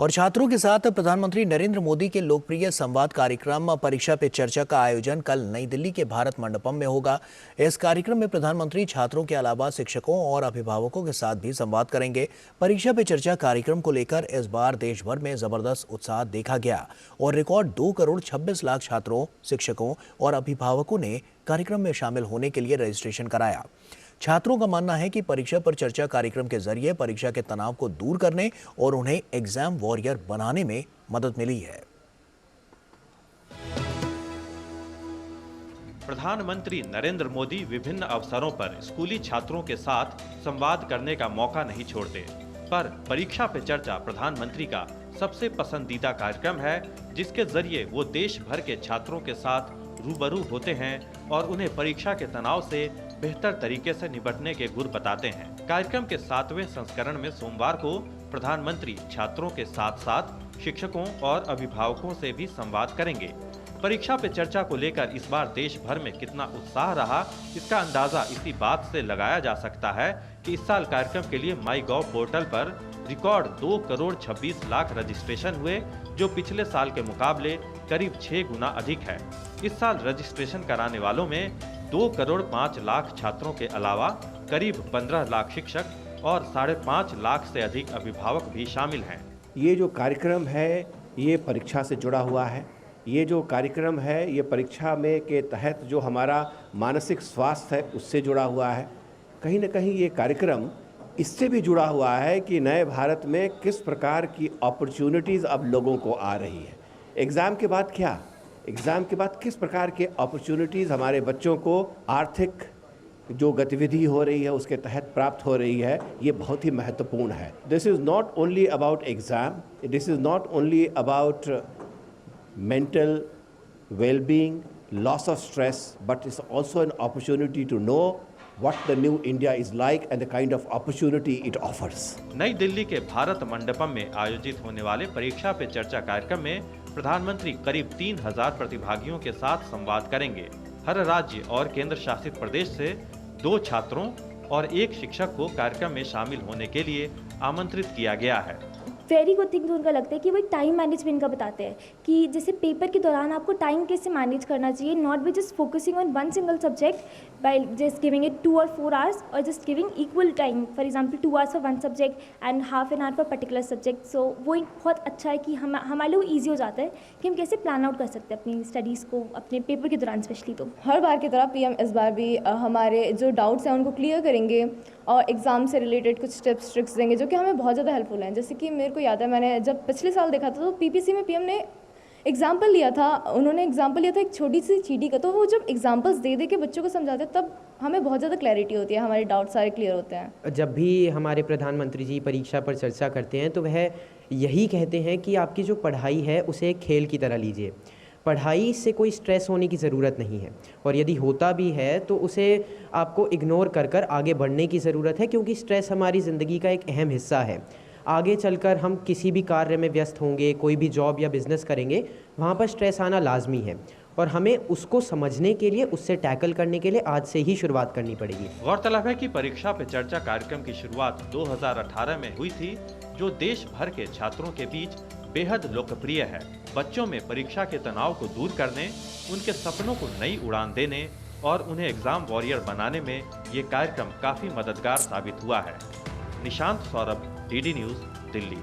और छात्रों के साथ प्रधानमंत्री नरेंद्र मोदी के लोकप्रिय संवाद कार्यक्रम परीक्षा पे चर्चा का आयोजन कल नई दिल्ली के भारत मंडपम में होगा। इस कार्यक्रम में प्रधानमंत्री छात्रों के अलावा शिक्षकों और अभिभावकों के साथ भी संवाद करेंगे। परीक्षा पे चर्चा कार्यक्रम को लेकर इस बार देश भर में जबरदस्त उत्साह देखा गया और रिकॉर्ड 2 करोड़ 26 लाख छात्रों, शिक्षकों और अभिभावकों ने कार्यक्रम में शामिल होने के लिए रजिस्ट्रेशन कराया। छात्रों का मानना है कि परीक्षा पर चर्चा कार्यक्रम के जरिए परीक्षा के तनाव को दूर करने और उन्हें एग्जाम वॉरियर बनाने में मदद मिली है। प्रधानमंत्री नरेंद्र मोदी विभिन्न अवसरों पर स्कूली छात्रों के साथ संवाद करने का मौका नहीं छोड़ते, पर परीक्षा पे चर्चा प्रधानमंत्री का सबसे पसंदीदा कार्यक्रम है, जिसके जरिए वो देश भर के छात्रों के साथ रूबरू होते हैं और उन्हें परीक्षा के तनाव से बेहतर तरीके से निपटने के गुर बताते हैं। कार्यक्रम के 7वें संस्करण में सोमवार को प्रधानमंत्री छात्रों के साथ साथ शिक्षकों और अभिभावकों से भी संवाद करेंगे। परीक्षा पे चर्चा को लेकर इस बार देश भर में कितना उत्साह रहा, इसका अंदाजा इसी बात से लगाया जा सकता है कि इस साल कार्यक्रम के लिए माईगॉव पोर्टल पर रिकॉर्ड 2 करोड़ 26 लाख रजिस्ट्रेशन हुए, जो पिछले साल के मुकाबले करीब 6 गुना अधिक है। इस साल रजिस्ट्रेशन कराने वालों में 2 करोड़ 5 लाख छात्रों के अलावा करीब 15 लाख शिक्षक और 5.5 लाख से अधिक अभिभावक भी शामिल हैं। ये जो कार्यक्रम है ये परीक्षा से जुड़ा हुआ है। ये जो कार्यक्रम है ये परीक्षा में के तहत जो हमारा मानसिक स्वास्थ्य है उससे जुड़ा हुआ है। कहीं ना कहीं ये कार्यक्रम इससे भी जुड़ा हुआ है कि नए भारत में किस प्रकार की अपॉर्चुनिटीज़ अब लोगों को आ रही है। एग्ज़ाम के बाद क्या, एग्ज़ाम के बाद किस प्रकार के अपॉर्चुनिटीज़ हमारे बच्चों को आर्थिक जो गतिविधि हो रही है उसके तहत प्राप्त हो रही है, ये बहुत ही महत्वपूर्ण है। This is not only about exam, this is not only about mental well-being, loss of stress, but it's also an opportunity to know what the new India is like and the kind of opportunity it offers. नई दिल्ली के भारत मंडपम में आयोजित होने वाले परीक्षा पे चर्चा कार्यक्रम में प्रधानमंत्री करीब 3000 प्रतिभागियों के साथ संवाद करेंगे। हर राज्य और केंद्र शासित प्रदेश से 2 छात्रों और 1 शिक्षक को कार्यक्रम में शामिल होने के लिए आमंत्रित किया गया है। वेरी गुड थिंग उनका लगता है कि वो एक टाइम मैनेजमेंट का बताते हैं कि जैसे पेपर के दौरान आपको टाइम कैसे मैनेज करना चाहिए, not be just focusing on one single subject by just giving it 2 और 4 आवर्स और just giving equal time, for example 2 hours for one subject and half an hour for particular subject. So वो एक बहुत अच्छा है कि हमारे लिए ईजी हो जाता है कि हम कैसे प्लान आउट कर सकते हैं अपनी स्टडीज़ को अपने पेपर के दौरान स्पेशली। तो हर बार की तरह पीएम इस बार भी हमारे जो डाउट्स हैं उनको क्लियर करेंगे और एग्ज़ाम से रिलेटेड कुछ टिप्स ट्रिक्स देंगे जो कि हमें बहुत ज़्यादा हेल्पफुल हैं। जैसे कि मेरे को याद है, मैंने जब पिछले साल देखा था तो पीपीसी में पीएम ने एग्जाम्पल लिया था, उन्होंने एग्जाम्पल लिया था एक छोटी सी चीटी का। तो वो जब एग्जाम्पल्स दे के बच्चों को समझाते हैं तब हमें बहुत ज़्यादा क्लैरिटी होती है, हमारे डाउट सारे क्लियर होते हैं। जब भी हमारे प्रधानमंत्री जी परीक्षा पर चर्चा करते हैं तो वह यही कहते हैं कि आपकी जो पढ़ाई है उसे एक खेल की तरह लीजिए। पढ़ाई से कोई स्ट्रेस होने की ज़रूरत नहीं है और यदि होता भी है तो उसे आपको इग्नोर कर आगे बढ़ने की ज़रूरत है, क्योंकि स्ट्रेस हमारी ज़िंदगी का एक अहम हिस्सा है। आगे चलकर हम किसी भी कार्य में व्यस्त होंगे, कोई भी जॉब या बिज़नेस करेंगे, वहाँ पर स्ट्रेस आना लाजमी है और हमें उसको समझने के लिए, उससे टैकल करने के लिए आज से ही शुरुआत करनी पड़ेगी। गौरतलब है कि परीक्षा पे चर्चा कार्यक्रम की शुरुआत 2018 में हुई थी, जो देश भर के छात्रों के बीच बेहद लोकप्रिय है। बच्चों में परीक्षा के तनाव को दूर करने, उनके सपनों को नई उड़ान देने और उन्हें एग्जाम वॉरियर बनाने में ये कार्यक्रम काफी मददगार साबित हुआ है। Nishant Saurabh, DD news, Delhi.